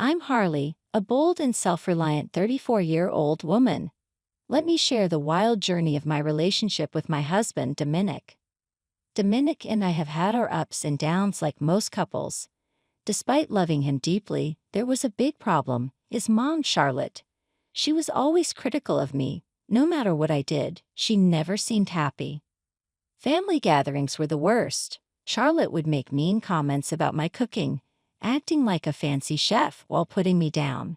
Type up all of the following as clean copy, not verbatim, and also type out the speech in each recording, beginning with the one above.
I'm Harley, a bold and self-reliant 34-year-old woman. Let me share the wild journey of my relationship with my husband, Dominic. Dominic and I have had our ups and downs like most couples. Despite loving him deeply, there was a big problem: his mom, Charlotte. She was always critical of me. No matter what I did, she never seemed happy. Family gatherings were the worst. Charlotte would make mean comments about my cooking, acting like a fancy chef while putting me down.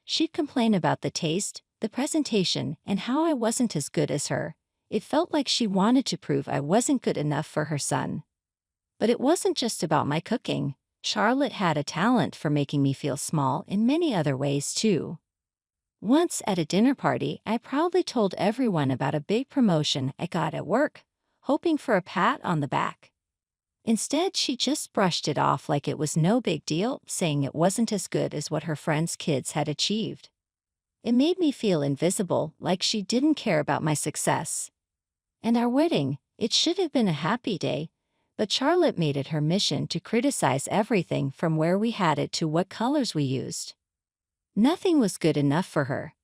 She'd complain about the taste, the presentation, and how I wasn't as good as her. It felt like she wanted to prove I wasn't good enough for her son. But it wasn't just about my cooking. Charlotte had a talent for making me feel small in many other ways too. Once at a dinner party, I proudly told everyone about a big promotion I got at work, hoping for a pat on the back. Instead, she just brushed it off like it was no big deal, saying it wasn't as good as what her friends' kids had achieved. It made me feel invisible, like she didn't care about my success. And our wedding, it should have been a happy day, but Charlotte made it her mission to criticize everything from where we had it to what colors we used. Nothing was good enough for her.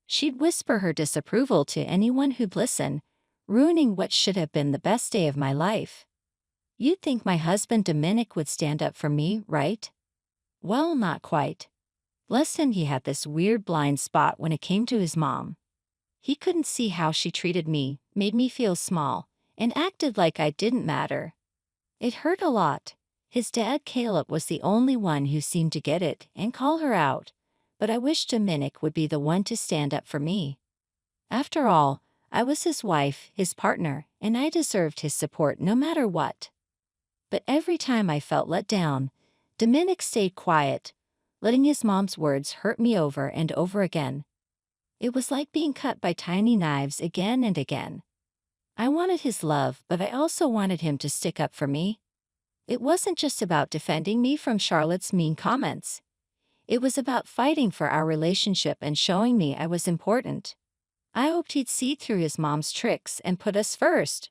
She'd whisper her disapproval to anyone who'd listen, ruining what should have been the best day of my life. You'd think my husband Dominic would stand up for me, right? Well, not quite. Bless him, he had this weird blind spot when it came to his mom. He couldn't see how she treated me, made me feel small, and acted like I didn't matter. It hurt a lot. His dad, Caleb, was the only one who seemed to get it and call her out, but I wish Dominic would be the one to stand up for me. After all, I was his wife, his partner, and I deserved his support no matter what. But every time I felt let down, Dominic stayed quiet, letting his mom's words hurt me over and over again. It was like being cut by tiny knives again and again. I wanted his love, but I also wanted him to stick up for me. It wasn't just about defending me from Charlotte's mean comments. It was about fighting for our relationship and showing me I was important. I hoped he'd see through his mom's tricks and put us first,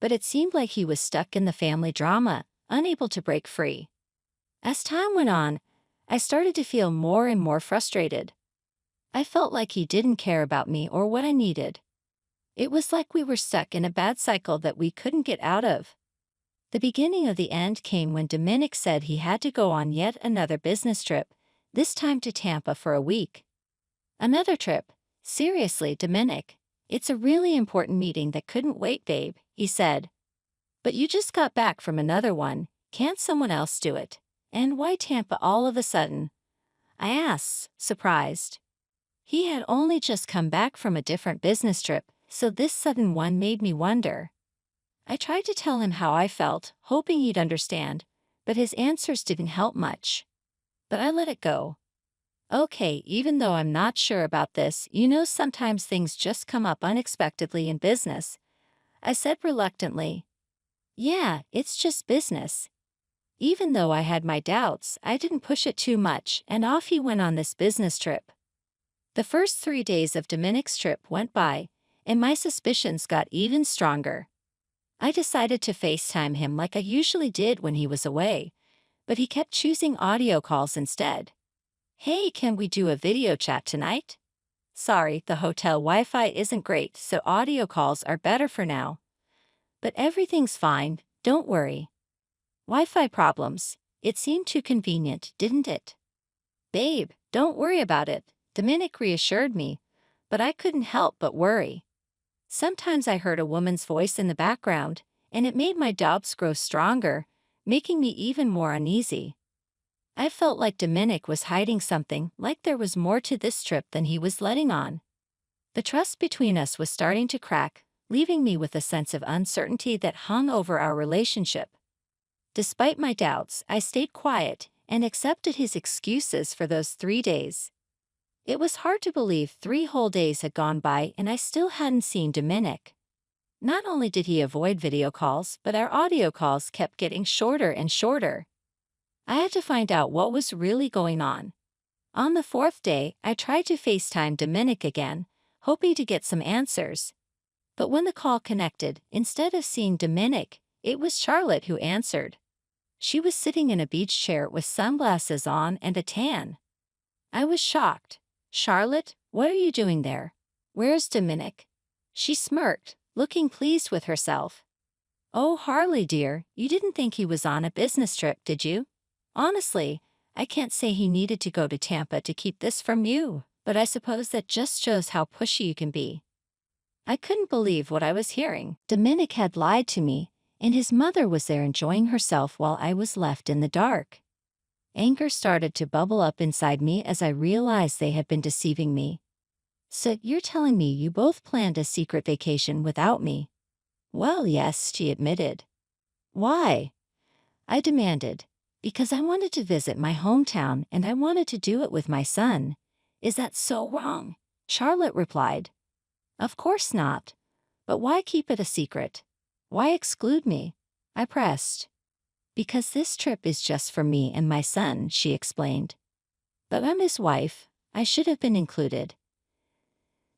but it seemed like he was stuck in the family drama, unable to break free. As time went on, I started to feel more and more frustrated. I felt like he didn't care about me or what I needed. It was like we were stuck in a bad cycle that we couldn't get out of. The beginning of the end came when Dominic said he had to go on yet another business trip, this time to Tampa for a week. Another trip? Seriously, Dominic? It's a really important meeting that couldn't wait, babe, he said. But you just got back from another one. Can't someone else do it? And why Tampa all of a sudden? I asked, surprised. He had only just come back from a different business trip, so this sudden one made me wonder. I tried to tell him how I felt, hoping he'd understand, but his answers didn't help much. But I let it go. Okay, even though I'm not sure about this, sometimes things just come up unexpectedly in business, I said reluctantly. Yeah, it's just business. Even though I had my doubts, I didn't push it too much, and off he went on this business trip. The first 3 days of Dominic's trip went by, and my suspicions got even stronger. I decided to FaceTime him like I usually did when he was away, but he kept choosing audio calls instead. Hey, can we do a video chat tonight? Sorry, the hotel Wi-Fi isn't great, so audio calls are better for now. But everything's fine, don't worry. Wi-Fi problems. It seemed too convenient, didn't it? Babe, don't worry about it, Dominic reassured me, but I couldn't help but worry. Sometimes I heard a woman's voice in the background, and it made my doubts grow stronger, making me even more uneasy. I felt like Dominic was hiding something, like there was more to this trip than he was letting on. The trust between us was starting to crack, leaving me with a sense of uncertainty that hung over our relationship. Despite my doubts, I stayed quiet and accepted his excuses for those 3 days. It was hard to believe 3 whole days had gone by and I still hadn't seen Dominic. Not only did he avoid video calls, but our audio calls kept getting shorter and shorter. I had to find out what was really going on. On the 4th day, I tried to FaceTime Dominic again, hoping to get some answers. But when the call connected, instead of seeing Dominic, it was Charlotte who answered. She was sitting in a beach chair with sunglasses on and a tan. I was shocked. Charlotte, what are you doing there? Where's Dominic? She smirked, looking pleased with herself. Oh, Harley dear, you didn't think he was on a business trip, did you? Honestly, I can't say he needed to go to Tampa to keep this from you, but I suppose that just shows how pushy you can be. I couldn't believe what I was hearing. Dominic had lied to me, and his mother was there enjoying herself while I was left in the dark. Anger started to bubble up inside me as I realized they had been deceiving me. So you're telling me you both planned a secret vacation without me? Well, yes, she admitted. Why? I demanded. Because I wanted to visit my hometown and I wanted to do it with my son. Is that so wrong? Charlotte replied. Of course not. But why keep it a secret? Why exclude me? I pressed. Because this trip is just for me and my son, she explained. But I'm his wife. I should have been included.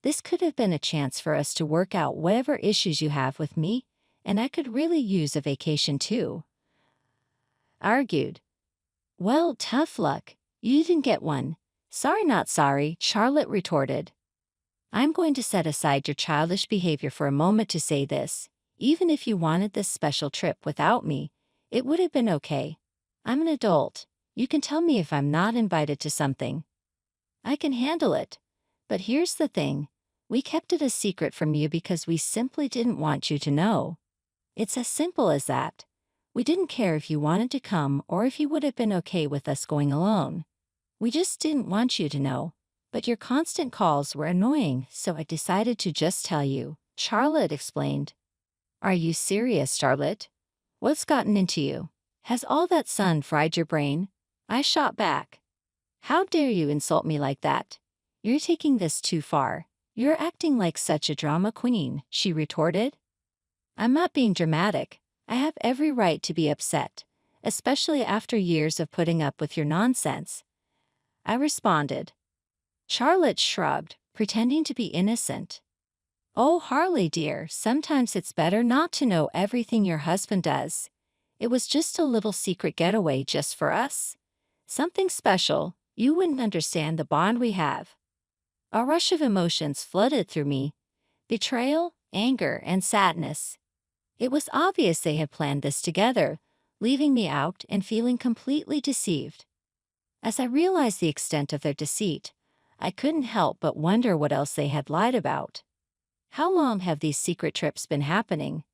This could have been a chance for us to work out whatever issues you have with me, and I could really use a vacation too. Argued. Well, tough luck. You didn't get one. Sorry not sorry, Charlotte retorted. I'm going to set aside your childish behavior for a moment to say this. Even if you wanted this special trip without me, it would have been okay. I'm an adult. You can tell me if I'm not invited to something. I can handle it. But here's the thing. We kept it a secret from you because we simply didn't want you to know. It's as simple as that. We didn't care if you wanted to come or if you would have been okay with us going alone. We just didn't want you to know. But your constant calls were annoying, so I decided to just tell you, Charlotte explained. Are you serious, Charlotte? What's gotten into you? Has all that sun fried your brain? I shot back. How dare you insult me like that? You're taking this too far. You're acting like such a drama queen, she retorted. I'm not being dramatic. I have every right to be upset, especially after years of putting up with your nonsense. I responded. Charlotte shrugged, pretending to be innocent. Oh, Harley dear, sometimes it's better not to know everything your husband does. It was just a little secret getaway just for us. Something special. You wouldn't understand the bond we have. A rush of emotions flooded through me. Betrayal, anger, and sadness. It was obvious they had planned this together, leaving me out and feeling completely deceived. As I realized the extent of their deceit, I couldn't help but wonder what else they had lied about. How long have these secret trips been happening?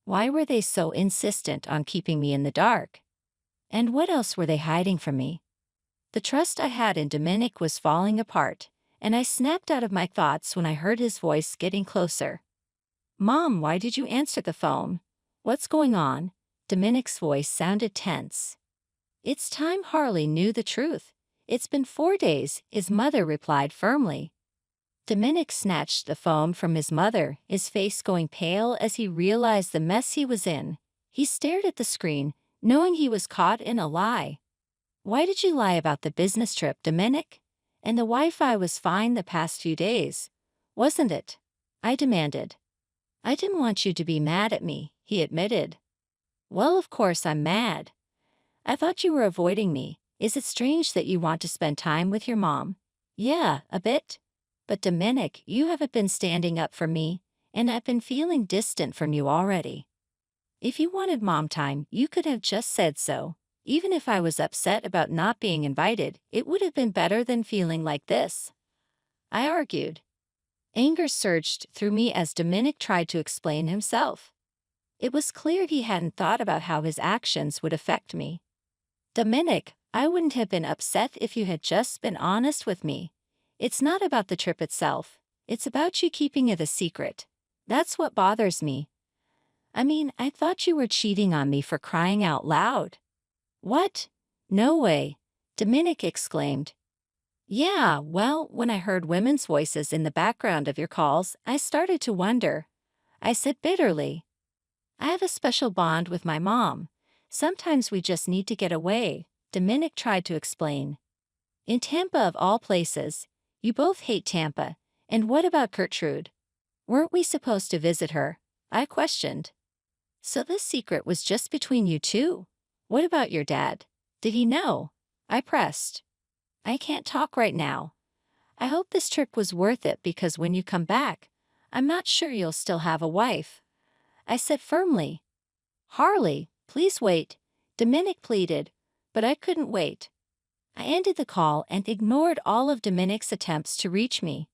Why were they so insistent on keeping me in the dark? And what else were they hiding from me? The trust I had in Dominic was falling apart, and I snapped out of my thoughts when I heard his voice getting closer. Mom, why did you answer the phone? What's going on? Dominic's voice sounded tense. It's time Harley knew the truth. It's been 4 days, his mother replied firmly. Dominic snatched the phone from his mother, his face going pale as he realized the mess he was in. He stared at the screen, knowing he was caught in a lie. Why did you lie about the business trip, Dominic? And the Wi-Fi was fine the past few days, wasn't it? I demanded. I didn't want you to be mad at me, he admitted. Well, of course I'm mad. I thought you were avoiding me. Is it strange that you want to spend time with your mom? Yeah, a bit. But Dominic, you haven't been standing up for me, and I've been feeling distant from you already. If you wanted mom time, you could have just said so. Even if I was upset about not being invited, it would have been better than feeling like this. I argued. Anger surged through me as Dominic tried to explain himself. It was clear he hadn't thought about how his actions would affect me. Dominic, I wouldn't have been upset if you had just been honest with me. It's not about the trip itself. It's about you keeping it a secret. That's what bothers me. I mean, I thought you were cheating on me, for crying out loud. What? No way, Dominic exclaimed. Yeah, well, when I heard women's voices in the background of your calls, I started to wonder. I said bitterly. I have a special bond with my mom. Sometimes we just need to get away, Dominic tried to explain. In Tampa of all places. You both hate Tampa. And what about Gertrude? Weren't we supposed to visit her? I questioned. So this secret was just between you two? What about your dad? Did he know? I pressed. I can't talk right now. I hope this trip was worth it because when you come back, I'm not sure you'll still have a wife, I said firmly. Harley, please wait, Dominic pleaded, but I couldn't wait. I ended the call and ignored all of Dominic's attempts to reach me.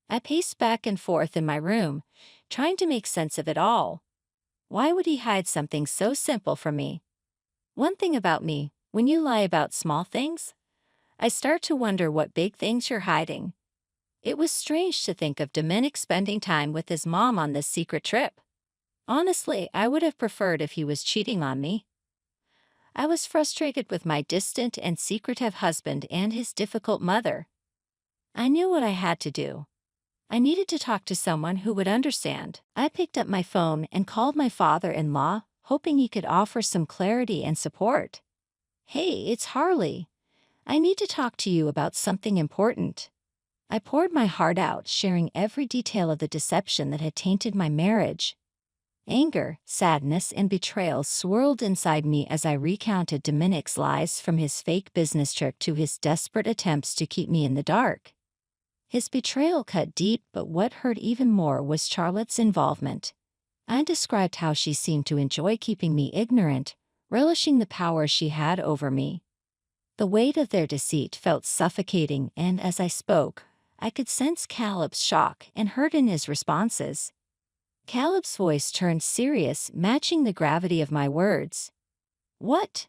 I paced back and forth in my room, trying to make sense of it all. Why would he hide something so simple from me? One thing about me, when you lie about small things, I start to wonder what big things you're hiding. It was strange to think of Dominic spending time with his mom on this secret trip. Honestly, I would have preferred if he was cheating on me. I was frustrated with my distant and secretive husband and his difficult mother. I knew what I had to do. I needed to talk to someone who would understand. I picked up my phone and called my father-in-law, hoping he could offer some clarity and support. Hey, it's Harley. I need to talk to you about something important. I poured my heart out, sharing every detail of the deception that had tainted my marriage. Anger, sadness, and betrayal swirled inside me as I recounted Dominic's lies, from his fake business trip to his desperate attempts to keep me in the dark. His betrayal cut deep, but what hurt even more was Charlotte's involvement. I described how she seemed to enjoy keeping me ignorant, relishing the power she had over me. The weight of their deceit felt suffocating, and as I spoke, I could sense Caleb's shock and hurt in his responses. Caleb's voice turned serious, matching the gravity of my words. What?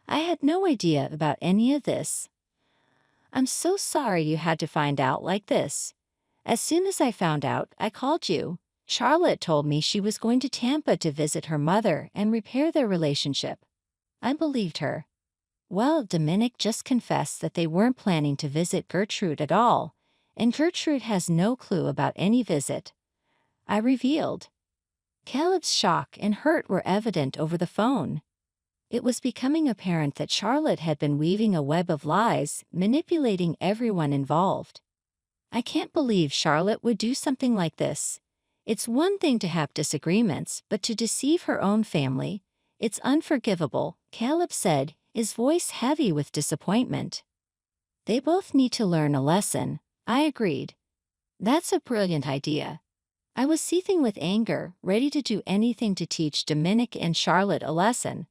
I had no idea about any of this. I'm so sorry you had to find out like this. As soon as I found out, I called you. Charlotte told me she was going to Tampa to visit her mother and repair their relationship. I believed her. Well, Dominic just confessed that they weren't planning to visit Gertrude at all, and Gertrude has no clue about any visit, I revealed. Caleb's shock and hurt were evident over the phone. It was becoming apparent that Charlotte had been weaving a web of lies, manipulating everyone involved. I can't believe Charlotte would do something like this. It's one thing to have disagreements, but to deceive her own family, it's unforgivable, Caleb said, his voice heavy with disappointment. They both need to learn a lesson, I agreed. That's a brilliant idea. I was seething with anger, ready to do anything to teach Dominic and Charlotte a lesson.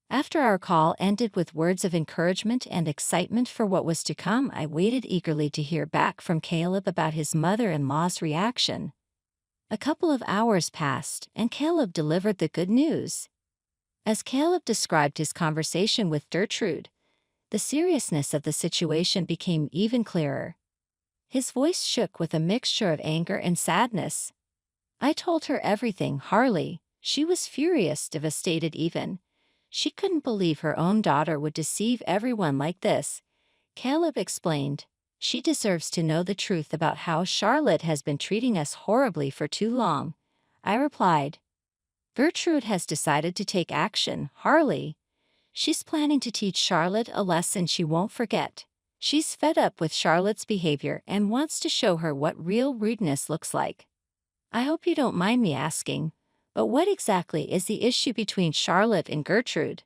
After our call ended with words of encouragement and excitement for what was to come, I waited eagerly to hear back from Caleb about his mother-in-law's reaction. A couple of hours passed, and Caleb delivered the good news. As Caleb described his conversation with Gertrude, the seriousness of the situation became even clearer. His voice shook with a mixture of anger and sadness. I told her everything, Harley. She was furious, devastated even. She couldn't believe her own daughter would deceive everyone like this. Caleb explained. She deserves to know the truth about how Charlotte has been treating us horribly for too long, I replied. Gertrude has decided to take action, Harley. She's planning to teach Charlotte a lesson she won't forget. She's fed up with Charlotte's behavior and wants to show her what real rudeness looks like. I hope you don't mind me asking, but what exactly is the issue between Charlotte and Gertrude?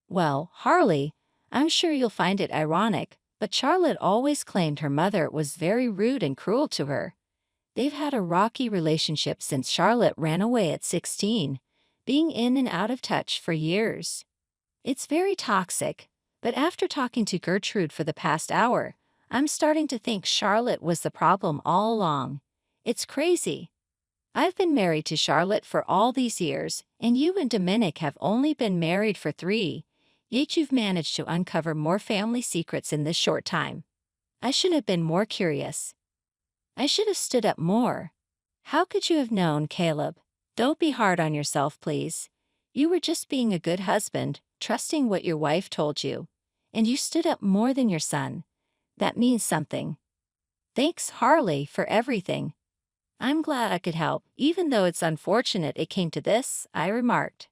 Well, Harley, I'm sure you'll find it ironic, but Charlotte always claimed her mother was very rude and cruel to her. They've had a rocky relationship since Charlotte ran away at 16, being in and out of touch for years. It's very toxic, but after talking to Gertrude for the past hour, I'm starting to think Charlotte was the problem all along. It's crazy. I've been married to Charlotte for all these years, and you and Dominic have only been married for 3, yet you've managed to uncover more family secrets in this short time. I should have been more curious. I should have stood up more. How could you have known, Caleb? Don't be hard on yourself, please. You were just being a good husband, trusting what your wife told you. And you stood up more than your son. That means something. Thanks, Harley, for everything. I'm glad I could help, even though it's unfortunate it came to this, I remarked.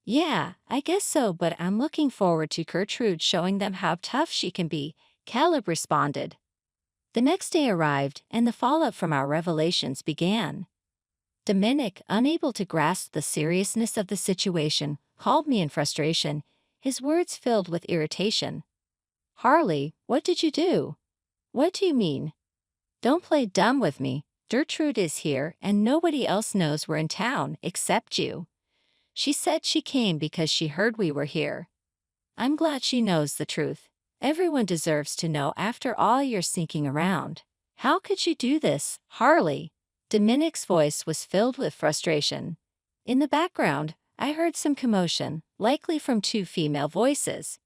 Yeah, I guess so, but I'm looking forward to Gertrude showing them how tough she can be, Caleb responded. The next day arrived, and the fallout from our revelations began. Dominic, unable to grasp the seriousness of the situation, called me in frustration, his words filled with irritation. Harley, what did you do? What do you mean? Don't play dumb with me. Gertrude is here and nobody else knows we're in town except you. She said she came because she heard we were here. I'm glad she knows the truth. Everyone deserves to know after all you're sneaking around. How could you do this, Harley? Dominic's voice was filled with frustration. In the background, I heard some commotion, likely from two female voices.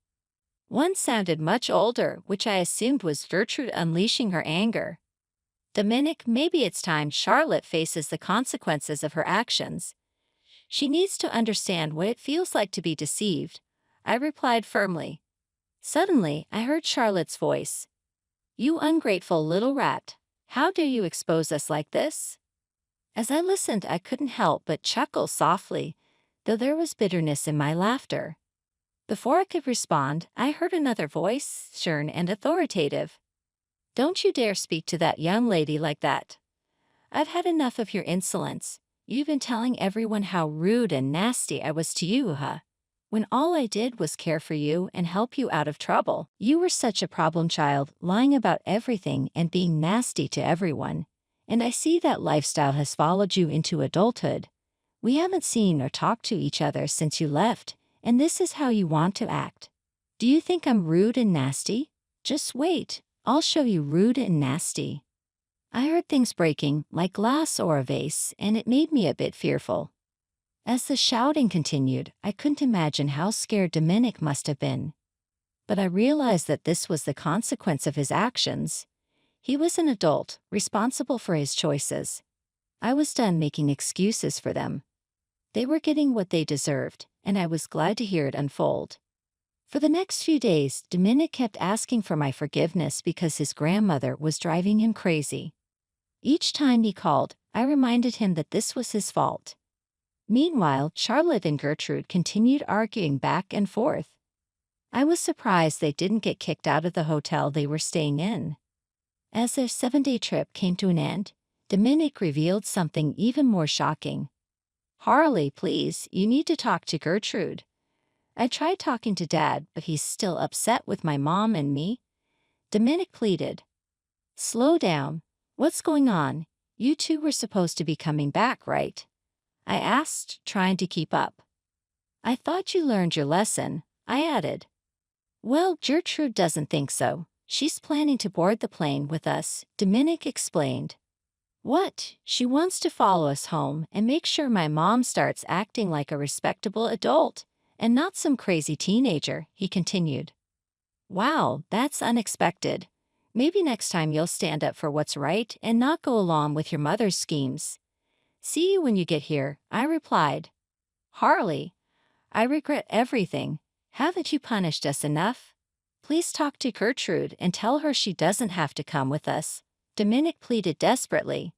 One sounded much older, which I assumed was Gertrude unleashing her anger. Dominic, maybe it's time Charlotte faces the consequences of her actions. She needs to understand what it feels like to be deceived, I replied firmly. Suddenly, I heard Charlotte's voice. You ungrateful little rat. How dare you expose us like this? As I listened, I couldn't help but chuckle softly, though there was bitterness in my laughter. Before I could respond, I heard another voice, stern and authoritative. Don't you dare speak to that young lady like that. I've had enough of your insolence. You've been telling everyone how rude and nasty I was to you, huh? When all I did was care for you and help you out of trouble. You were such a problem child, lying about everything and being nasty to everyone. And I see that lifestyle has followed you into adulthood. We haven't seen or talked to each other since you left, and this is how you want to act. Do you think I'm rude and nasty? Just wait, I'll show you rude and nasty. I heard things breaking, like glass or a vase, and it made me a bit fearful. As the shouting continued, I couldn't imagine how scared Dominic must have been. But I realized that this was the consequence of his actions. He was an adult, responsible for his choices. I was done making excuses for them. They were getting what they deserved, and I was glad to hear it unfold. For the next few days, Dominic kept asking for my forgiveness because his grandmother was driving him crazy. Each time he called, I reminded him that this was his fault. Meanwhile, Charlotte and Gertrude continued arguing back and forth. I was surprised they didn't get kicked out of the hotel they were staying in. As their 7-day trip came to an end, Dominic revealed something even more shocking. Harley, please, you need to talk to Gertrude. I tried talking to Dad, but he's still upset with my mom and me. Dominic pleaded. Slow down. What's going on? You two were supposed to be coming back, right? I asked, trying to keep up. I thought you learned your lesson, I added. Well, Gertrude doesn't think so. She's planning to board the plane with us, Dominic explained. What? She wants to follow us home and make sure my mom starts acting like a respectable adult, and not some crazy teenager, he continued. Wow, that's unexpected. Maybe next time you'll stand up for what's right and not go along with your mother's schemes. See you when you get here, I replied. Harley, I regret everything. Haven't you punished us enough? Please talk to Gertrude and tell her she doesn't have to come with us, Dominic pleaded desperately.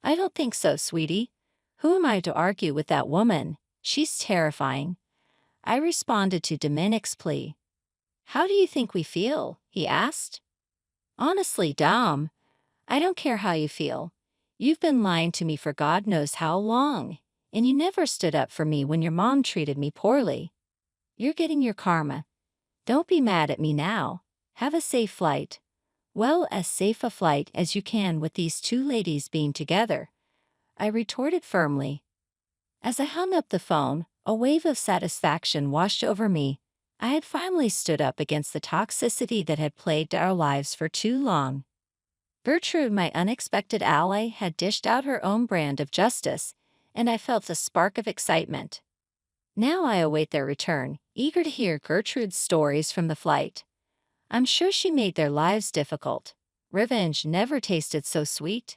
I don't think so, sweetie. Who am I to argue with that woman? She's terrifying. I responded to Dominic's plea. How do you think we feel? He asked. Honestly, Dom, I don't care how you feel. You've been lying to me for God knows how long, and you never stood up for me when your mom treated me poorly. You're getting your karma. Don't be mad at me now. Have a safe flight. Well, as safe a flight as you can with these two ladies being together, I retorted firmly. As I hung up the phone, a wave of satisfaction washed over me. I had finally stood up against the toxicity that had plagued our lives for too long. Gertrude, my unexpected ally, had dished out her own brand of justice, and I felt a spark of excitement. Now I await their return, eager to hear Gertrude's stories from the flight. I'm sure she made their lives difficult. Revenge never tasted so sweet.